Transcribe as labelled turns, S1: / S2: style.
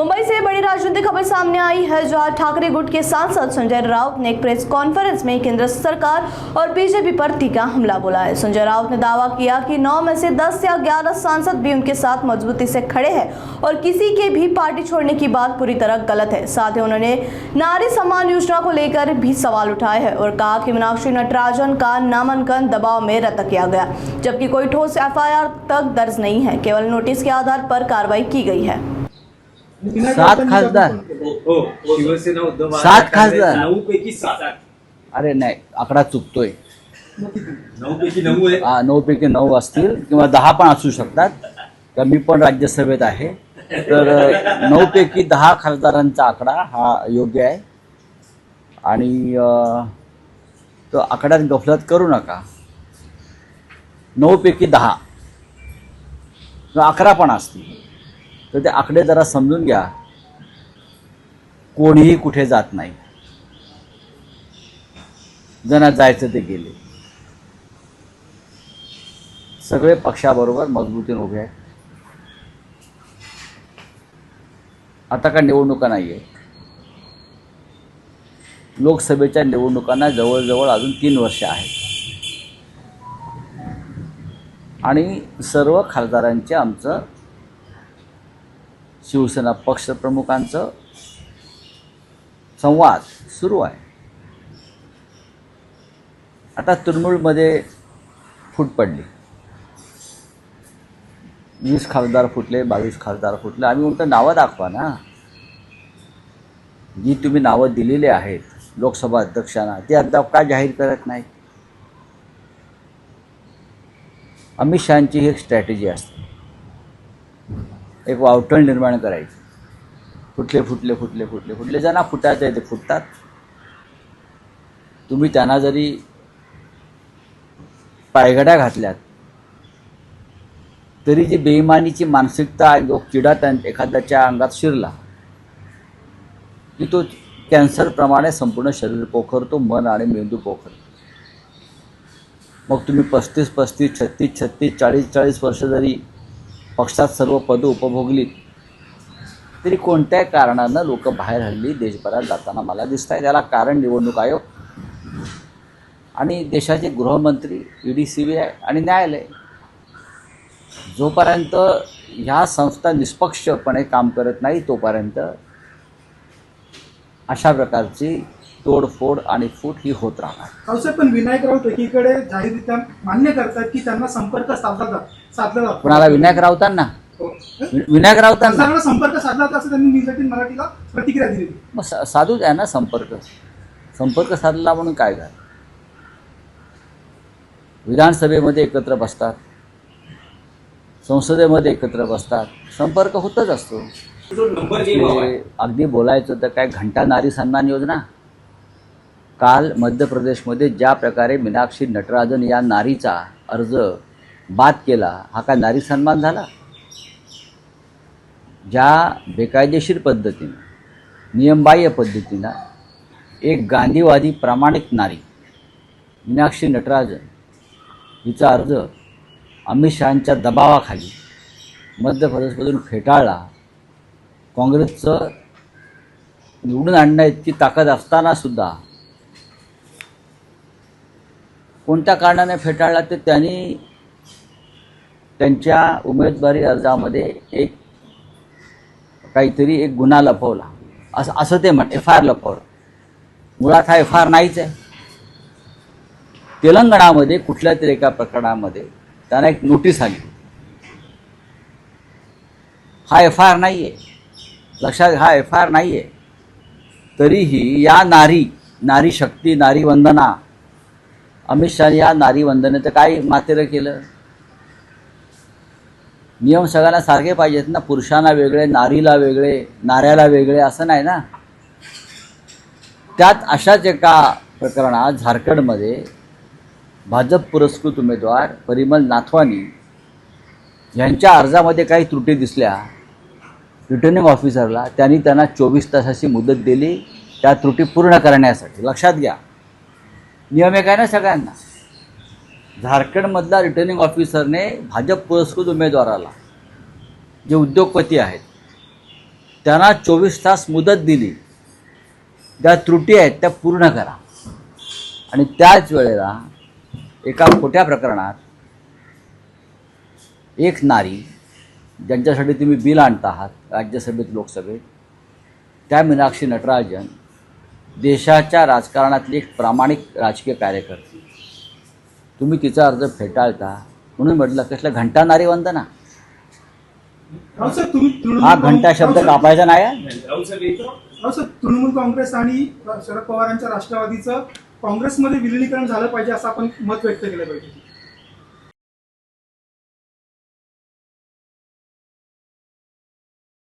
S1: मुंबई से बड़ी राजनीतिक खबर सामने आई है, जहां ठाकरे गुट के सांसद संजय राउत ने एक प्रेस कॉन्फ्रेंस में केंद्र सरकार और बीजेपी पर तीखा हमला बोला है। संजय राउत ने दावा किया कि 9 में से 10 या 11 सांसद भी उनके साथ मजबूती से खड़े हैं और किसी के भी पार्टी छोड़ने की बात पूरी तरह गलत है। साथ ही उन्होंने नारी सम्मान योजना को लेकर भी सवाल उठाए हैं और कहा कि मीनाक्षी नटराजन का नामांकन दबाव में रद्द किया गया, जबकि कोई ठोस FIR तक दर्ज नहीं है, केवल नोटिस के आधार पर कार्रवाई की गई है।
S2: 7 खासदार, 7 खासदार,
S3: 9 पैकी 7.
S2: अरे नाही, आकडा चुकतोय.
S3: 9 पैकी 9 आहे.
S2: 9 पैकी 9 असतील किंवा 10 पण असू शकतात. तर मी पण राज्यसभेत आहे, तर 9 पैकी 10 खासदारांचा आकडा हा योग्य आहे आणि तो आकड्यात गफलत करू नका. 9 पैकी 10 किंवा 11 पण असतील तर ते आकडे जरा समजून घ्या. कोणीही कुठे जात नाही, ज्यांना जायचं ते गेले. सगळे पक्षाबरोबर मजबूतीने उभे आहेत. आता का निवडणुका नाही आहे, लोकसभेच्या निवडणुकांना जवळजवळ अजून 3 वर्ष आहेत आणि सर्व खासदारांचे आमचं शिवसेना पक्षप्रमुखांचं संवाद सुरू आहे. आता तृणमूलमध्ये फूट पडली, 20 खासदार फुटले, 22 खासदार फुटले. आम्ही म्हणतो नावं दाखवा ना, जी तुम्ही नावं दिलेली आहेत लोकसभा अध्यक्षांना, ती अद्याप का जाहीर करत नाही? अमित शहांची ही एक स्ट्रॅटेजी असते, एक वावटळ निर्माण करायची. फुटले फुटले फुटले फुटले फुटले ज्यांना फुटायचं आहे ते फुटतात. तुम्ही त्यांना जरी पायघड्या घातल्यात तरी जी बेईमानीची मानसिकता किडा एखाद्याच्या अंगात शिरला की तो कॅन्सरप्रमाणे संपूर्ण शरीर पोखरतो, मन आणि मेंदू पोखरतो. मग तुम्ही 35, 36, 36, 40 वर्ष जरी पक्षात सर्व पदं उपभोगलीत तरी कोणत्याही कारणानं लोक बाहेर हल्ली देशभरात जाताना मला दिसत आहे. त्याला कारण निवडणूक आयोग आणि देशाचे गृहमंत्री, ED, CBI आणि न्यायालय. जोपर्यंत ह्या संस्था निष्पक्षपणे काम करत नाही तोपर्यंत अशा प्रकारची तोडफोड आणि फूट ही होत राहणार.
S4: साहेब, पण विनायक राऊत एकीकडे जाहीररित्या मान्य करतात की त्यांना संपर्क साधला जातो.
S2: कुणाला? विनायक राऊतांना? विनायक राऊतांना
S4: संपर्क साधला जातो असं त्यांनी न्यूज 18 मराठीला प्रतिक्रिया दिली.
S2: मग साधूच आहे ना संपर्क साधला म्हणून काय झालं? विधानसभेमध्ये एकत्र बसतात, संसदेमध्ये एकत्र बसतात, संपर्क होतच असतो. अगदी बोलायचं तर काय घंटा नारी सन्मान योजना. काल मध्य प्रदेशमध्ये ज्या प्रकारे मीनाक्षी नटराजन या नारीचा अर्ज बाद केला, हा काय नारी सन्मान झाला? ज्या बेकायदेशीर पद्धतीनं, नियमबाह्य पद्धतीनं एक गांधीवादी प्रामाणिक नारी मीनाक्षी नटराजन हिचा अर्ज अमित शहांच्या दबावाखाली मध्य प्रदेशमधून फेटाळला. काँग्रेसचं निवडून आणण्याची ताकद असतानासुद्धा कोणत्या कारणाने फेटाळला ते त्यांनी त्यांच्या उमेदवारी अर्जामध्ये एक काहीतरी एक गुन्हा लपवला असं ते FIR लपवलं. मुळात हा FIR नाहीच आहे. तेलंगणामध्ये कुठल्या तरी एका प्रकरणामध्ये त्यांना एक नोटीस आली, हा FIR नाही आहे. लक्षात, हा FIR नाही आहे. तरीही या नारी शक्ती, नारी वंदना, अमित शहा या नारी वंदनेचं काय मातेरं केलं? नियम सगळ्यांना सारखे पाहिजेत ना, पुरुषांना वेगळे, नारीला वेगळे, नाऱ्याला वेगळे असं नाही ना. त्यात अशाच एका प्रकरणात झारखंडमध्ये भाजप पुरस्कृत उमेदवार परिमल नाथवानी यांच्या अर्जामध्ये काही त्रुटी दिसल्या. रिटर्निंग ऑफिसरला त्यांनी त्यांना 24 तासाची मुदत दिली त्या त्रुटी पूर्ण करण्यासाठी. लक्षात घ्या, नियम एक आहे ना सगळ्यांना. झारखंडमधला रिटर्निंग ऑफिसरने भाजप पुरस्कृत उमेदवाराला, जे उद्योगपती आहेत, त्यांना 24 तास मुदत दिली, ज्या त्रुटी आहेत त्या पूर्ण करा. आणि त्याच वेळेला एका खोट्या प्रकरणात एक नारी ज्यांच्यासाठी तुम्ही बिल आणत आहात राज्यसभेत लोकसभेत, त्या मीनाक्षी नटराजन देशाच्या राजकारणातली एक प्रामाणिक राजकीय कार्यकर्ती, तुम्ही तिचा अर्ज फेटाळता. म्हणून म्हटलं कसलं घंटा नारी वंदना,
S4: राव सर, तुम्ही
S2: हा घंटा शब्द कापायचा नाही आहे.
S3: राहुल साहेब येतो.
S4: राव सर, तृणमूल काँग्रेस आणि शरद पवारांच्या राष्ट्रवादीचं काँग्रेसमध्ये विलिनीकरण झालं पाहिजे असं आपण मत व्यक्त केलं पाहिजे.